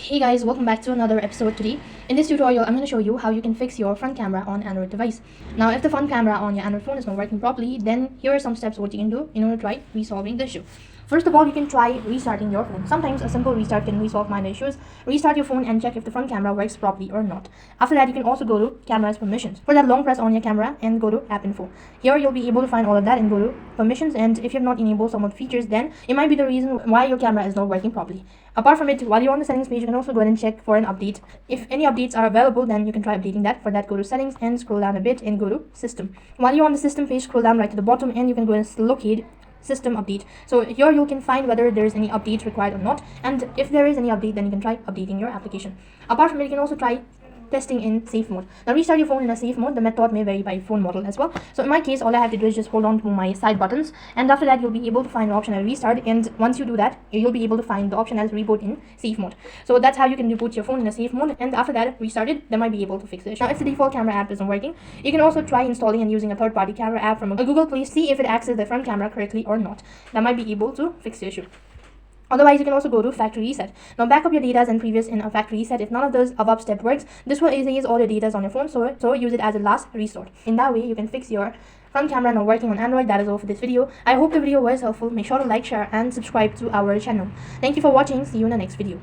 Hey guys, welcome back to another episode today. In this tutorial, I'm going to show you how you can fix your front camera on Android device. Now, if the front camera on your Android phone is not working properly, then here are some steps what you can do in order to try resolving the issue. First of all, you can try restarting your phone. Sometimes a simple restart can resolve minor issues. Restart your phone and check if the front camera works properly or not. After that, you can also go to camera's permissions. For that, long press on your camera and go to app info. Here you'll be able to find all of that and go to permissions, and if you have not enabled some of the features, then it might be the reason why your camera is not working properly. Apart from it, while you're on the settings page, you can also go ahead and check for an update. If any updates are available, then you can try updating that. For that, go to settings and scroll down a bit and go to system. While you're on the system page, scroll down right to the bottom and you can go and locate system update. So here you can find whether there is any update required or not, and if there is any update, then you can try updating your application. Apart from it, you can also try testing in safe mode. Now restart your phone in a safe mode. The method may vary by phone model as well. So in my case, all I have to do is just hold on to my side buttons, and after that you'll be able to find the option as restart, and once you do that, you'll be able to find the option as reboot in safe mode. So that's how you can reboot your phone in a safe mode, and after that restart it, they might be able to fix the issue. Now if the default camera app isn't working, you can also try installing and using a third-party camera app from a Google Play, see if it accesses the front camera correctly or not. That might be able to fix the issue. Otherwise, you can also go to factory reset. Now back up your data and previous in a factory reset. If none of those above step works, this will erase all your data on your phone, so use it as a last resort. In that way, you can fix your front camera not working on Android. That is all for this video. I hope the video was helpful. Make sure to like, share and subscribe to our channel. Thank you for watching. See you in the next video.